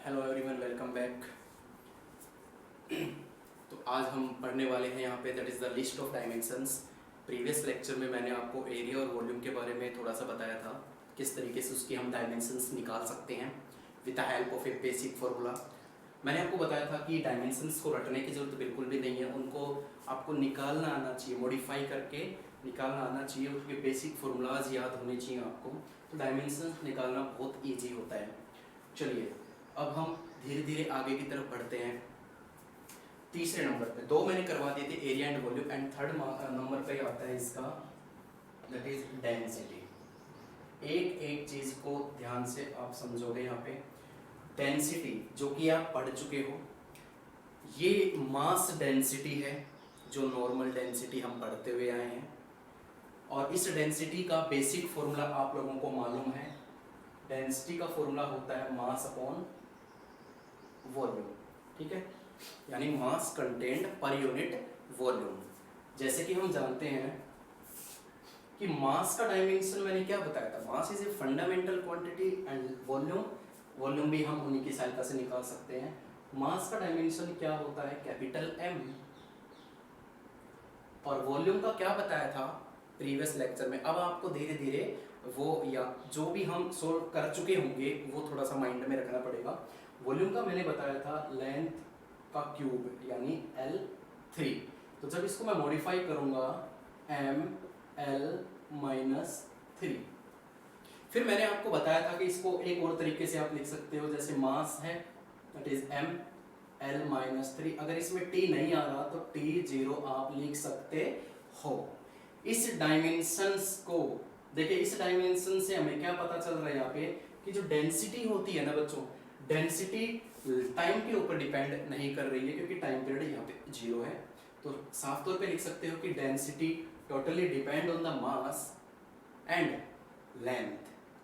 Hello everyone, welcome back. तो आज हम पढ़ने वाले हैं यहाँ पे that is the list of dimensions. Previous lecture में मैंने आपको एरिया और वॉल्यूम के बारे में थोड़ा सा बताया था, किस तरीके से उसकी हम डायमेंशंस निकाल सकते हैं with the help of A basic formula. मैंने आपको बताया था कि डायमेंशंस को रटने की ज़रूरत बिल्कुल भी नहीं है, उनको आपको निकालना आना चाहिए, मॉडिफाई करके निकालना आना चाहिए, उसके बेसिक फार्मूलाज याद होने चाहिए आपको। तो डायमेंशंस निकालना बहुत ईजी होता है। चलिए अब हम धीरे धीरे आगे की तरफ बढ़ते हैं। तीसरे नंबर पे दो मैंने करवा दिए थे, area and volume, and third number पे आता है इसका दैट इज डेंसिटी। एक एक चीज को ध्यान से आप समझोगे। यहाँ पे डेंसिटी जो कि आप पढ़ चुके हो, ये मास डेंसिटी है, जो नॉर्मल डेंसिटी हम पढ़ते हुए आए हैं, और इस डेंसिटी का बेसिक फॉर्मूला आप लोगों को मालूम है। डेंसिटी का फॉर्मूला होता है मास अपॉन वॉल्यूम, ठीक है, यानी मास कंटेंट पर यूनिट वॉल्यूम। जैसे कि हम जानते हैं कि मास का डायमेंशन मैंने क्या बताया था, mass is a fundamental quantity and volume भी हम उन्हीं की सहायता से निकाल सकते हैं। मास का डायमेंशन क्या होता है, कैपिटल एम, और वॉल्यूम का क्या बताया था प्रीवियस लेक्चर में। अब आपको धीरे धीरे वो या जो भी हम सोल्व कर चुके होंगे वो थोड़ा सा माइंड में रखना पड़ेगा। वॉल्यूम का मैंने बताया था लेंथ का क्यूब यानी L3। तो जब इसको मैं मॉडिफाई करूंगा ML-3, फिर मैंने आपको बताया था कि इसको एक और तरीके से आप लिख सकते हो, जैसे मास है दैट इज ML-3। अगर इसमें T नहीं आ रहा तो T0 आप लिख सकते हो। इस डायमेंशंस को देखिए, इस डायमेंशन से हमें क्या पता चल रहा है यहाँ पे कि जो डेंसिटी होती है ना बच्चों, डेंसिटी टाइम के ऊपर डिपेंड नहीं कर रही है, क्योंकि टाइम पीरियड यहाँ पे 0 है। तो साफ तौर पे लिख सकते हो कि density totally depend on the mass and length.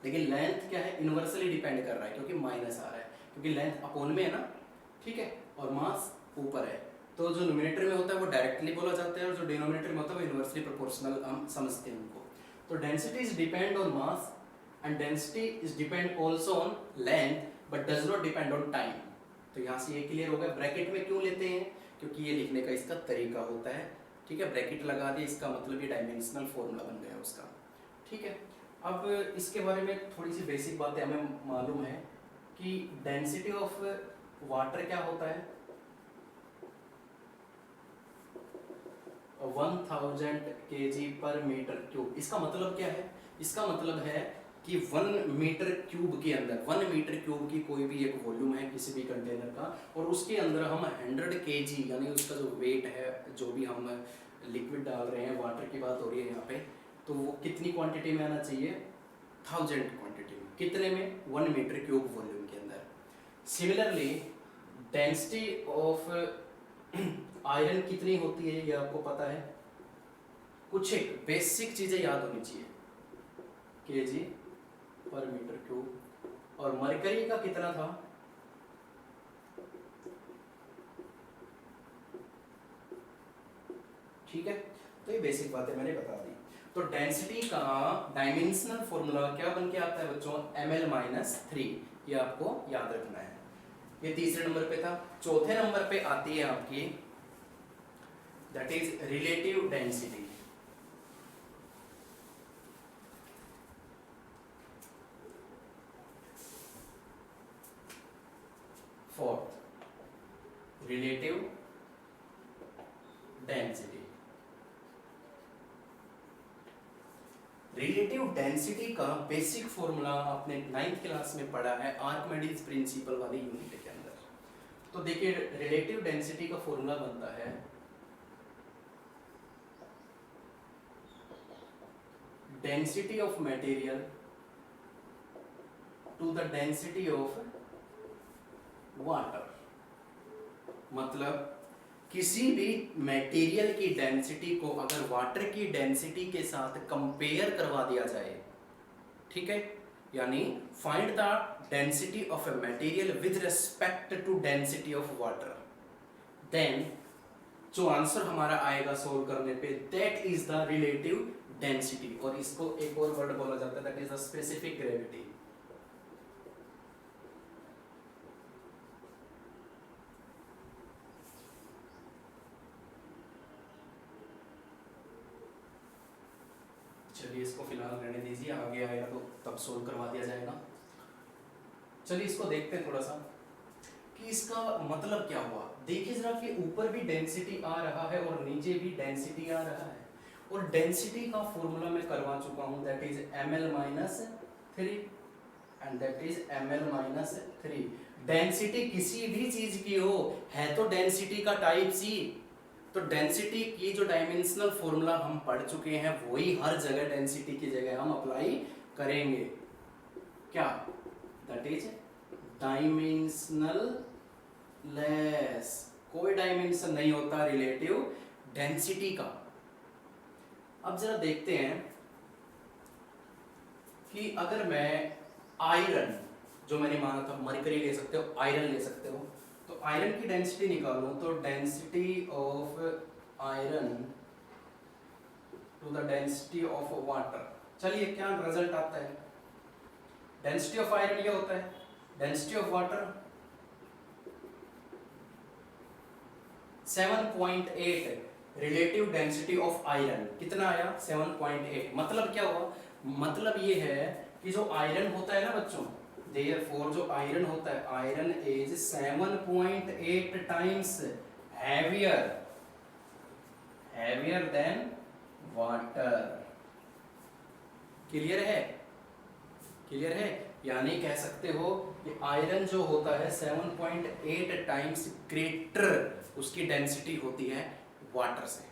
लेकिन लेंथ क्या है, इनवर्सली डिपेंड कर रहा है, क्योंकि माइनस आ रहा है, क्योंकि लेंथ अपोन में है ना, ठीक है, और मास ऊपर है। तो जो न्यूमरेटर में होता है वो डायरेक्टली बोला जाता है, और जो डिनोमिनेटर में होता है वो इनवर्सली प्रोपोर्शनल हम समझते हैं उनको। तो density is depend on mass and density is depend also on length but does not depend on time. तो यहाँ से ये क्लियर हो गया। ब्रैकेट में क्यों लेते हैं, क्योंकि ये लिखने का इसका तरीका होता है, ठीक है। ब्रैकेट लगा दिए, इसका मतलब ये डायमेंशनल फॉर्मूला बन गया उसका, ठीक है। अब इसके बारे में थोड़ी सी बेसिक बातें हमें मालूम है कि डेंसिटी ऑफ वाटर क्या होता है, 1000 kg पर मीटर क्यूब। इसका मतलब क्या है, इसका मतलब है कि 1 मीटर क्यूब के अंदर, 1 मीटर क्यूब की कोई भी एक वॉल्यूम है किसी भी कंटेनर का, और उसके अंदर हम 100 kg यानी उसका जो वेट है, जो भी हम लिक्विड डाल रहे हैं, वाटर की बात हो रही है यहाँ पे, तो वो कितनी क्वांटिटी में आना चाहिए, 1000 क्वांटिटी में। कितने में, 1 मीटर क्यूब वॉल्यूम के अंदर। सिमिलरली डेंसिटी ऑफ आयरन कितनी होती है ये आपको पता है, कुछ एक बेसिक चीजें याद होनी चाहिए, केजी पर मीटर क्यूब। और मरकरी का कितना था, ठीक है। तो ये बेसिक बातें मैंने बता दी। तो डेंसिटी का डायमेंशनल फॉर्मूला क्या बन के आता है बच्चों, ML-3। ये आपको याद रखना है। ये तीसरे नंबर पे था। चौथे नंबर पे आती है आपकी that is relative density. Fourth, relative density. Relative density का बेसिक फॉर्मूला आपने 9th क्लास में पढ़ा है, आर्किमिडीज प्रिंसिपल वाली यूनिट के अंदर। तो देखिए, रिलेटिव डेंसिटी का फॉर्मूला बनता है density of material to the density of water. मतलब किसी भी मटेरियल की डेंसिटी को अगर वाटर की डेंसिटी के साथ कंपेयर करवा दिया जाए, ठीक है, यानी find the density of a material with respect to density of water, then जो आंसर हमारा आएगा सोल्व करने पे, that is the relative density. और इसको एक और वर्ड बोला जाता है, that is the specific gravity. चलिए इसको फिलहाल रहने दीजिए, आगे आएगा तो तब सोल्व करवा दिया जाएगा। चलिए इसको देखते हैं थोड़ा सा कि इसका मतलब क्या हुआ। देखिए जरा कि ऊपर भी डेंसिटी आ रहा है और नीचे भी डेंसिटी आ रहा है, और डेंसिटी का फॉर्मूला मैं करवा चुका हूं, that is ml-3 and that is ml-3। Density किसी भी चीज की हो है तो डेंसिटी का टाइप सी, तो डेंसिटी की जो डायमेंशनल फॉर्मूला हम पढ़ चुके हैं वही हर जगह डेंसिटी की जगह हम अप्लाई करेंगे। क्या? दैट इज डायमेंशनल लेस, कोई डायमेंशन नहीं होता रिलेटिव डेंसिटी का। अब जरा देखते हैं कि अगर मैं आयरन, जो मैंने माना था मरकरी ले सकते हो, आयरन ले सकते हो, तो आयरन की डेंसिटी निकालूं तो density of iron to the density of water, चलिए क्या रिजल्ट आता है। डेंसिटी ऑफ आयरन ये होता है, density of water 7.8, relative density of iron कितना आया 7.8। मतलब क्या हुआ, मतलब ये है कि जो आयरन होता है ना बच्चों, देयरफॉर जो आयरन होता है, iron is 7.8 times heavier than water. Clear है? क्लियर है? यानी कह सकते हो कि आयरन जो होता है 7.8 टाइम्स ग्रेटर उसकी डेंसिटी होती है वाटर से।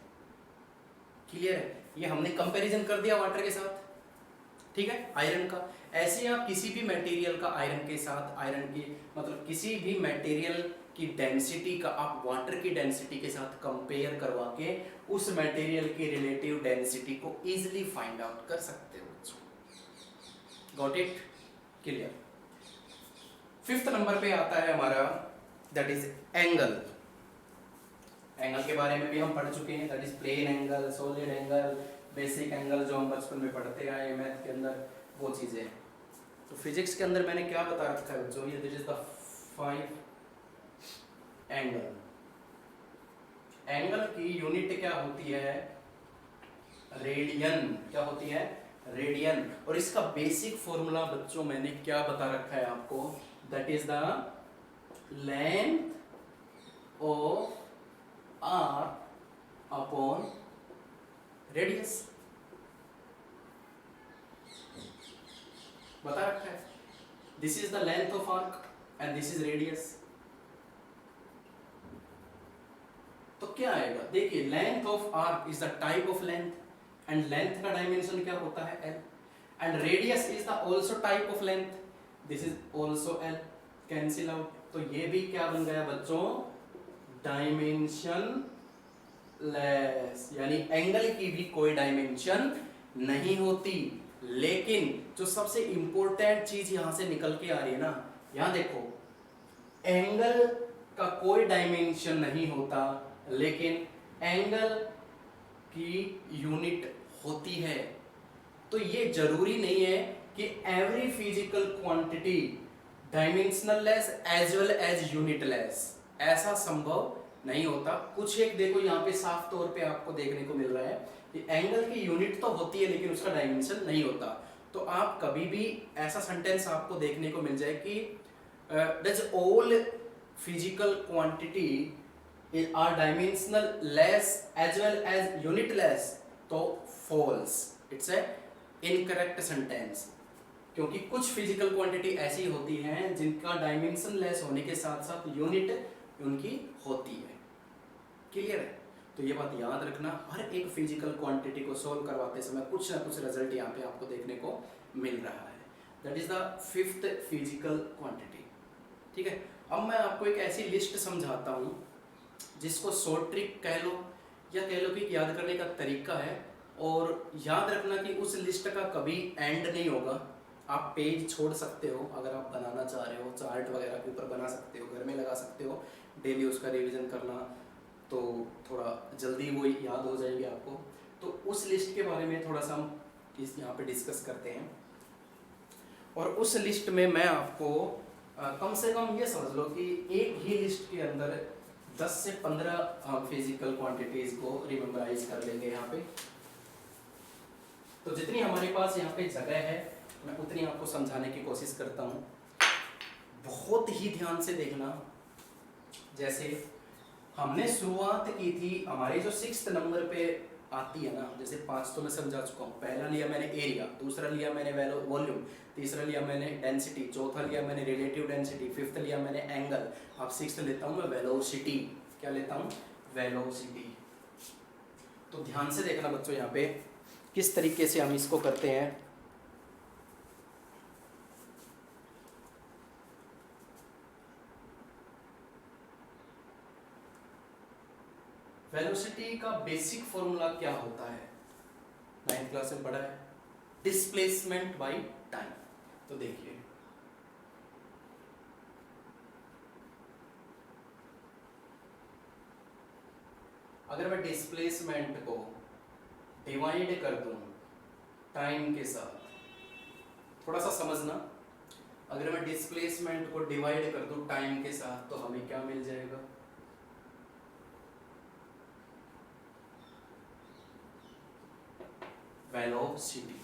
क्लियर है? ये हमने कंपैरिजन कर दिया वाटर के साथ, ठीक है, आयरन का। ऐसे आप किसी भी मटेरियल का आयरन के साथ, आयरन की मतलब किसी भी मटेरियल की डेंसिटी का आप वाटर की डेंसिटी के साथ कंपेयर करवा के उस मटेरियल की रिलेटिव डेंसिटी को इजीली फाइंड आउट कर सकते हो। Got it? Clear. 5th number पे आता है हमारा दैट इज एंगल। एंगल के बारे में भी हम पढ़ चुके हैं, that is plane angle, solid angle, basic angle जो हम बचपन में पढ़ते आए मैथ के अंदर, वो चीजें। तो फिजिक्स के अंदर मैंने क्या बता रखा है बच्चों, ये this is the 5 angle. Angle की यूनिट क्या होती है? रेडियन। क्या होती है? रेडियन। और इसका बेसिक फॉर्मूला बच्चों मैंने क्या बता रखा है आपको, that is the length of arc upon radius. बता रखा है, this is the length of arc and this is radius. तो क्या आएगा, देखिए length of arc is the type of length and length का डायमेंशन क्या होता है l, and radius is the also type of length, this is also l। Cancel out, तो ये भी क्या बन गया बच्चों, डायमेंशन लेस, यानी एंगल की भी कोई डायमेंशन नहीं होती। लेकिन जो सबसे इंपॉर्टेंट चीज यहां से निकल के आ रही है ना, यहां देखो एंगल का कोई डायमेंशन नहीं होता लेकिन एंगल की यूनिट होती है। तो ये जरूरी नहीं है कि every physical quantity dimensional less as well as unit less, ऐसा संभव नहीं होता। कुछ एक देखो यहाँ पे साफ तौर पे आपको देखने को मिल रहा है कि एंगल की यूनिट तो होती है लेकिन उसका डायमेंशन नहीं होता। तो आप कभी भी ऐसा सेंटेंस आपको देखने को मिल जाए कि that's all physical quantity are dimensional less as well as unit less, तो false, it's a incorrect sentence. क्योंकि कुछ फिजिकल क्वांटिटी ऐसी होती हैं जिनका डायमेंशन लेस होने के साथ साथ यूनिट उनकी होती है। क्लियर है? तो ये बात याद रखना, हर एक फिजिकल क्वांटिटी को सोल्व करवाते समय कुछ ना कुछ रिजल्ट यहाँ पे आपको देखने को मिल रहा है। That is the 5th physical quantity. ठीक है, अब मैं आपको एक ऐसी लिस्ट समझाता हूँ जिसको शॉर्ट ट्रिक कह लो या कह लो कि याद करने का तरीका है। और याद रखना कि उस लिस्ट का कभी एंड नहीं होगा। आप पेज छोड़ सकते हो अगर आप बनाना चाह रहे हो, चार्ट वगैरह के ऊपर बना सकते हो, घर में लगा सकते हो, डेली उसका रिवीजन करना तो थोड़ा जल्दी वो याद हो जाएगी आपको। तो उस लिस्ट के बारे में थोड़ा सा हम यहाँ पे डिस्कस करते हैं। और उस लिस्ट में मैं आपको कम से कम ये समझ लो कि एक ही लिस्ट के अंदर 10 से 15 फिजिकल क्वांटिटीज को रिमेम्बराइज कर लेंगे यहाँ पे। तो जितनी हमारे पास यहाँ पे जगह है मैं उतनी आपको समझाने की कोशिश करता हूँ। बहुत ही ध्यान से देखना। जैसे हमने शुरुआत की थी हमारे जो 6th नंबर पे आती है ना, जैसे 5 तो मैं समझा चुका हूँ। पहला लिया मैंने एरिया, दूसरा लिया मैंने वॉल्यूम, तीसरा लिया मैंने डेंसिटी, चौथा लिया मैंने रिलेटिव डेंसिटी, 5th लिया मैंने एंगल, अब 6th लेता हूँ मैं वेलोसिटी। क्या लेता हूँ? वेलोसिटी। तो ध्यान से देखना बच्चों यहाँ पे किस तरीके से हम इसको करते हैं। वेलोसिटी का बेसिक फॉर्मूला क्या होता है? 9th क्लास में पढ़ा है, डिस्प्लेसमेंट बाय टाइम। तो देखिए अगर मैं डिस्प्लेसमेंट को डिवाइड कर दूं टाइम के साथ, थोड़ा सा समझना, अगर मैं डिस्प्लेसमेंट को डिवाइड कर दूं टाइम के साथ तो हमें क्या मिल जाएगा? वेलोसिटी।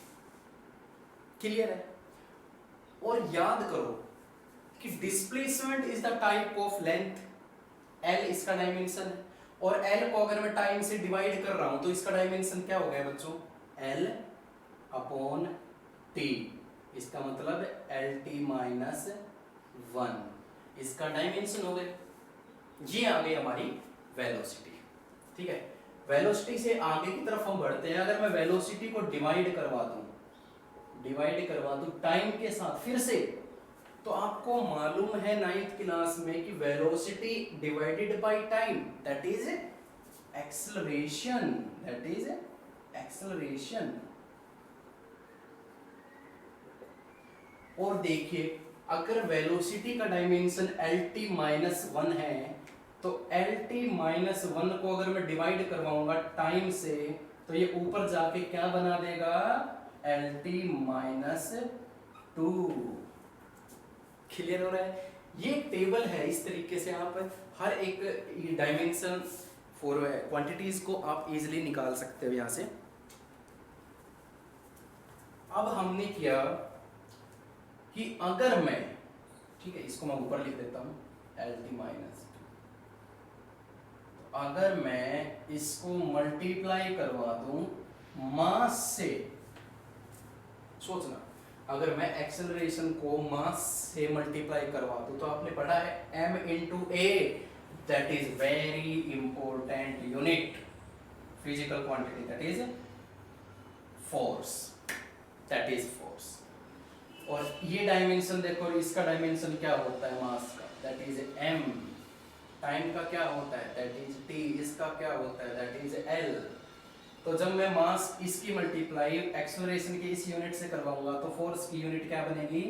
क्लियर है? और याद करो कि displacement is the type of length, L इसका डायमेंशन है, और एल को अगर मैं टाइम से डिवाइड कर रहा हूं तो इसका डायमेंशन क्या हो गया बच्चों? L upon T. इसका मतलब एल टी माइनस 1 इसका डायमेंशन हो गया। ये आ गई हमारी वेलोसिटी। ठीक है, वेलोसिटी से आगे की तरफ हम बढ़ते हैं। अगर मैं वेलोसिटी को डिवाइड करवा दूं टाइम के साथ फिर से, तो आपको मालूम है 9th क्लास में कि velocity divided by time that is acceleration. और देखिए अगर वेलोसिटी का डायमेंशन lt माइनस 1 है तो lt माइनस 1 को अगर मैं डिवाइड करवाऊंगा टाइम से तो ये ऊपर जाके क्या बना देगा? lt minus 2। क्लियर हो रहा है? ये एक टेबल है, इस तरीके से आप हर एक डायमेंशन फॉर क्वांटिटीज को आप इजीली निकाल सकते हो यहां से। अब हमने किया कि अगर मैं, ठीक है इसको मैं ऊपर लिख देता हूं lt माइनस 2, अगर मैं इसको मल्टीप्लाई करवा दूं मास से, सोचना अगर मैं एक्सेलरेशन को मास से मल्टीप्लाई करवा दूं तो आपने पढ़ा है m into a, that is very important unit, physical quantity that is force, और ये डायमेंशन देखो, इसका डायमेंशन क्या होता है मास का? That is m। टाइम का क्या होता है? That is t। इसका क्या होता है? That is l। तो जब मैं मास इसकी मल्टीप्लाई एक्सेलरेशन की इस यूनिट से करवाऊंगा तो फोर्स की यूनिट क्या बनेगी?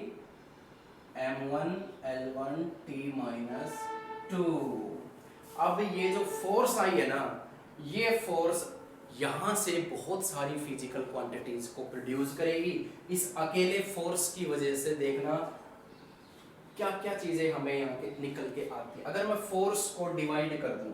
m1 l1 t minus 2। अब ये जो फोर्स आई है ना, ये फोर्स यहां से बहुत सारी फिजिकल क्वांटिटीज को प्रोड्यूस करेगी। इस अकेले फोर्स की वजह से देखना क्या क्या चीजें हमें यहाँ के निकल के आती है। अगर मैं फोर्स को डिवाइड कर दूं,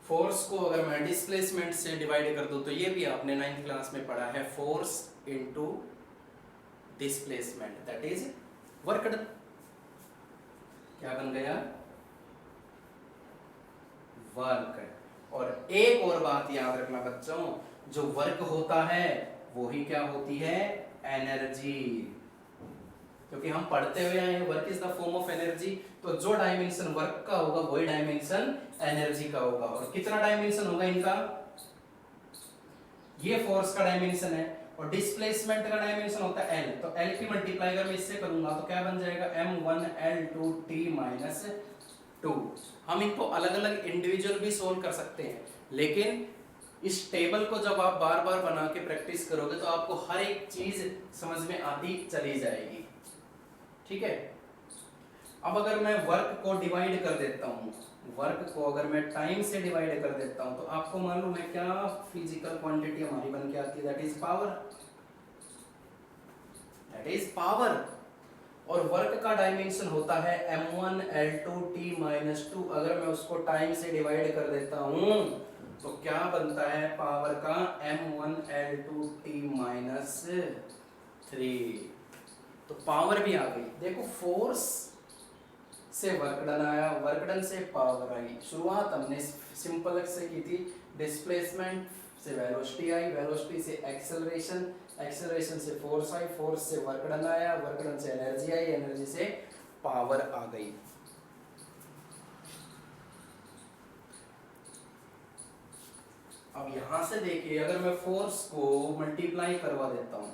फोर्स को अगर मैं डिस्प्लेसमेंट से डिवाइड कर दूं तो ये भी आपने 9th क्लास में पढ़ा है, force into displacement that is work done. क्या बन गया? वर्क। और एक और बात याद रखना बच्चों, जो वर्क होता है वो ही क्या होती है? एनर्जी। क्योंकि हम पढ़ते हुए आए हैं work is the form of energy, तो जो डायमेंशन वर्क का होगा वही डायमेंशन एनर्जी का होगा। और कितना डायमेंशन होगा इनका? ये फोर्स का डायमेंशन है और डिस्प्लेसमेंट का डायमेंशन होता है l, तो l की मल्टीप्लाई अगर मैं इससे करूंगा तो क्या बन जाएगा? m1 l2 t minus 2। हम इनको अलग अलग इंडिविजुअल भी सोल्व कर सकते हैं, लेकिन इस टेबल को जब आप बार बार बना के प्रैक्टिस करोगे तो आपको हर एक चीज समझ में आती चली जाएगी। ठीक है, अब अगर मैं वर्क को डिवाइड कर देता हूं वर्क को अगर मैं टाइम से डिवाइड कर देता हूं तो आपको मालूम है क्या फिजिकल क्वांटिटी हमारी बन के आती है, that is power, that is power. और वर्क का डायमेंशन होता है m1 l2 t माइनस 2। अगर मैं उसको टाइम से डिवाइड कर देता हूं तो क्या बनता है पावर का m1 l2 t माइनस 3। तो पावर भी आ गई। देखो फोर्स से वर्क डन आया, वर्क डन से पावर आई। शुरुआत हमने सिंपल से की थी, डिस्प्लेसमेंट से वेलोसिटी आई, वेलोसिटी से एक्सेलरेशन, एक्सेलरेशन से फोर्स आई, फोर्स से वर्क डन आया, वर्क डन से एनर्जी आई, एनर्जी से पावर आ गई। अब यहां से देखिए, अगर मैं फोर्स को मल्टीप्लाई करवा देता हूं,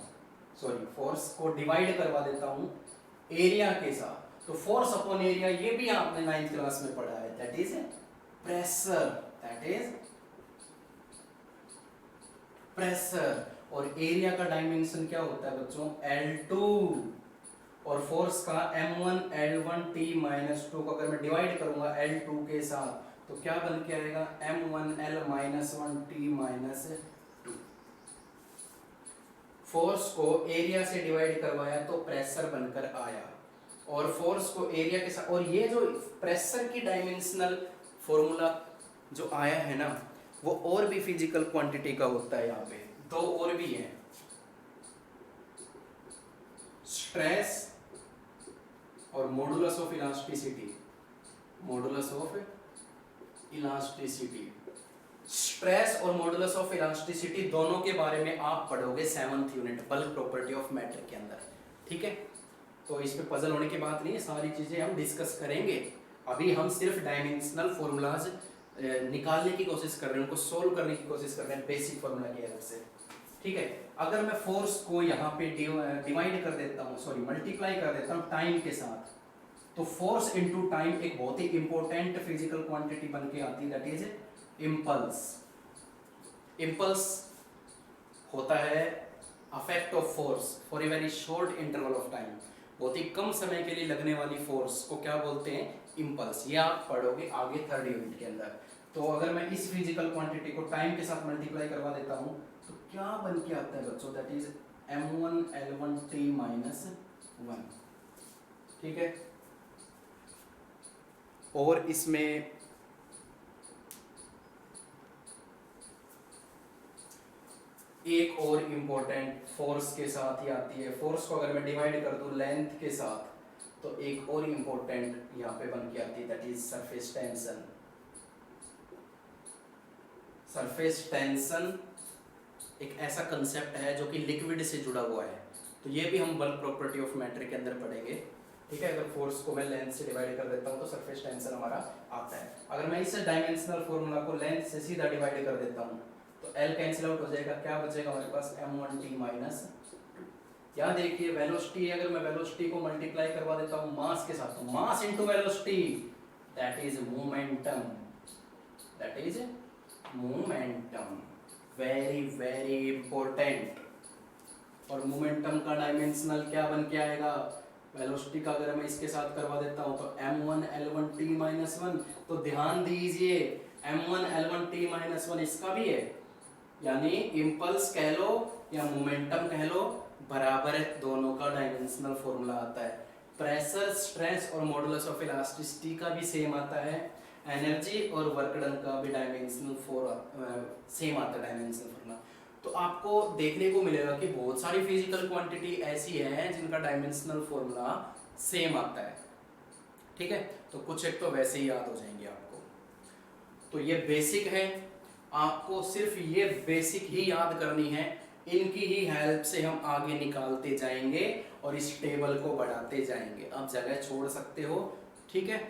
सॉरी फोर्स को डिवाइड करवा देता हूं एरिया के साथ, तो फोर्स अपॉन एरिया ये भी आपने 9th क्लास में पढ़ा है, that is pressure, that is pressure. और एरिया का डायमेंशन क्या होता है बच्चों, L2। और फोर्स का m1 L1 t माइनस 2 को अगर मैं डिवाइड करूंगा L2 के साथ तो क्या बन के आएगा m1 L minus 1 t minus 2। Force को एरिया से डिवाइड करवाया तो प्रेशर बनकर आया, और फोर्स को एरिया के साथ, और ये जो प्रेशर की डायमेंशनल फॉर्मूला जो आया है ना, वो और भी फिजिकल क्वांटिटी का होता है। यहाँ पे दो और भी है, स्ट्रेस और modulus of elasticity, modulus of elasticity. Stress और मॉडुलस ऑफ इलास्टिसिटी दोनों के बारे में आप पढ़ोगे 7th unit bulk property of matter के अंदर, ठीक है। तो इस पे पजल होने की बात नहीं है, सारी चीजें हम डिस्कस करेंगे। अभी हम सिर्फ डायमेंशनल फॉर्मूलाज निकालने की कोशिश कर रहे हैं, उनको सोल्व करने की कोशिश कर रहे हैं बेसिक फॉर्मूला की हेल्प से, ठीक है। अगर मैं फोर्स को यहाँ पे डिवाइड कर देता हूँ, सॉरी मल्टीप्लाई कर देता हूँ टाइम के साथ, तो फोर्स इनटू टाइम एक बहुत ही इंपॉर्टेंट फिजिकल क्वांटिटी बन के आती है, दैट इज इम्पल्स। इम्पल्स होता है affect of force for a very short interval of time, बहुत ही कम समय के लिए लगने वाली फोर्स को क्या बोलते हैं, इम्पल्स। ये आप पढ़ोगे आगे 3rd यूनिट के अंदर। तो अगर मैं इस फिजिकल क्वांटिटी को टाइम के साथ मल्टीप्लाई करवा देता हूँ तो क्या बन के आता है बच्चों, that is m1 L1 t minus 1, ठीक है। और इसमें एक और इम्पोर्टेंट फोर्स के साथ ही आती है। फोर्स को अगर मैं डिवाइड कर दूं लेंथ के साथ तो एक और इम्पोर्टेंट यहाँ पे बन के आती है, that is surface tension. Surface tension एक ऐसा कंसेप्ट है जो कि लिक्विड से जुड़ा हुआ है, तो ये भी हम बल्क प्रॉपर्टी ऑफ मैटर के अंदर पढ़ेंगे, ठीक है। अगर फोर्स को मैं लेंथ से डिवाइड कर देता हूँ तो सरफेस टेंशन हमारा आता है। अगर मैं इस डायमेंशनल फॉर्मूला को लेंथ से सीधा डिवाइड कर देता हूँ तो L कैंसिल आउट हो जाएगा, क्या बचेगा हमारे पास m1 t माइनस। यहाँ देखिए वेलोसिटी, अगर मैं वेलोसिटी को मल्टीप्लाई करवा देता हूँ मास के साथ, तो mass into velocity that is momentum, that is momentum, very very important. और मोमेंटम का डायमेंशनल क्या बन के आएगा, वेलोसिटी का अगर मैं इसके साथ करवा देता हूँ तो m1 L1 t माइनस 1। तो ध्यान दीजिए m1 L1 t माइनस 1 इसका भी है, यानी इम्पल्स कह लो या मोमेंटम कह लो, बराबर है, दोनों का डायमेंशनल फॉर्मूला आता है। प्रेशर, स्ट्रेस और मॉडुलस ऑफ इलास्टिसिटी का भी सेम आता है, एनर्जी और वर्क डन का भी डायमेंशनल सेम आता है डायमेंशनल फॉर्मूला। तो आपको देखने को मिलेगा कि बहुत सारी फिजिकल क्वांटिटी ऐसी हैं जिनका डायमेंशनल फॉर्मूला सेम आता है, ठीक है। तो कुछ एक तो वैसे ही याद हो जाएंगे आपको। तो ये बेसिक है, आपको सिर्फ ये बेसिक ही याद करनी है, इनकी ही हेल्प से हम आगे निकालते जाएंगे और इस टेबल को बढ़ाते जाएंगे। आप जगह छोड़ सकते हो, ठीक है,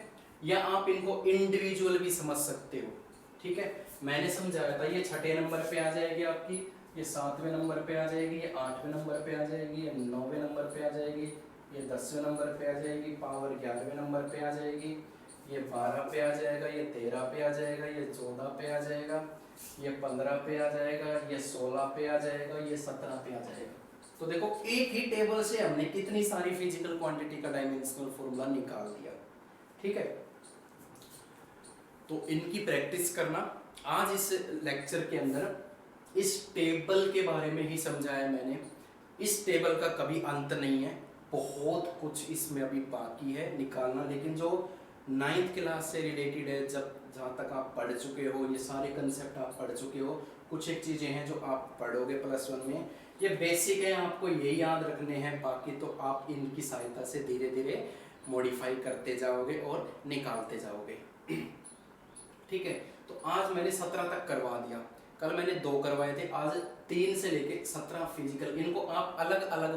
या आप इनको इंडिविजुअल भी समझ सकते हो, ठीक है। मैंने समझाया था ये 6ठे नंबर पे आ जाएगी आपकी, ये 7वें नंबर पे आ जाएगी, ये 8वें नंबर पे आ जाएगी, ये 9वें नंबर पे आ जाएगी, ये 10वें नंबर पे आ जाएगी, पावर 11वें नंबर पे आ जाएगी, ये 12 पे आ जाएगा, ये 13 पे आ जाएगा, ये 14 पे आ जाएगा, ये 15 पे आ जाएगा, ये 16 पे आ जाएगा, ये 17 पे आ जाएगा। तो देखो एक ही टेबल से हमने कितनी सारी फिजिकल क्वांटिटी का डायमेंशनल फॉर्मूला निकाल दिया, ठीक है। तो इनकी प्रैक्टिस करना। आज इस लेक्चर के अंदर इस टेबल के बारे में ही समझाया मैंने। इस टेबल का कभी अंत नहीं है, बहुत कुछ इसमें अभी बाकी है निकालना, लेकिन जो 9th क्लास से रिलेटेड है, जब जहाँ तक आप पढ़ चुके हो, ये सारे कंसेप्ट आप पढ़ चुके हो, कुछ एक चीज़ें हैं जो आप पढ़ोगे +1 में, ये बेसिक है, आपको यही याद रखने हैं, बाकी तो आप इनकी सहायता से धीरे धीरे मॉडिफाई करते जाओगे और निकालते जाओगे। ठीक है, तो आज मैंने 17 तक करवा दिया, कल मैंने 2 करवाए थे, आज 3 से लेके 17 फिजिकल। इनको आप अलग अलग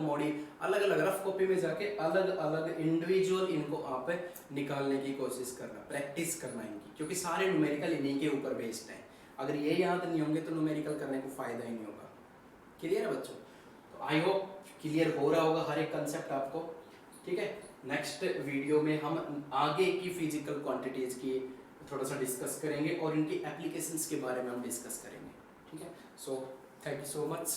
अलग अलग रफ कॉपी में जाके अलग अलग इंडिविजुअल इनको आप निकालने की कोशिश करना, प्रैक्टिस करना इनकी, क्योंकि सारे न्यूमेरिकल इन्हीं के ऊपर बेस्ड हैं। अगर ये याद नहीं होंगे तो न्यूमेरिकल करने को फायदा ही नहीं होगा। क्लियर है बच्चों? तो आई होप क्लियर हो रहा होगा हर एक कंसेप्ट आपको। ठीक है, नेक्स्ट वीडियो में हम आगे की फिजिकल क्वांटिटीज की थोड़ा सा डिस्कस करेंगे और इनकी एप्लीकेशंस के बारे में हम डिस्कस करेंगे। ठीक है, so thank you so much.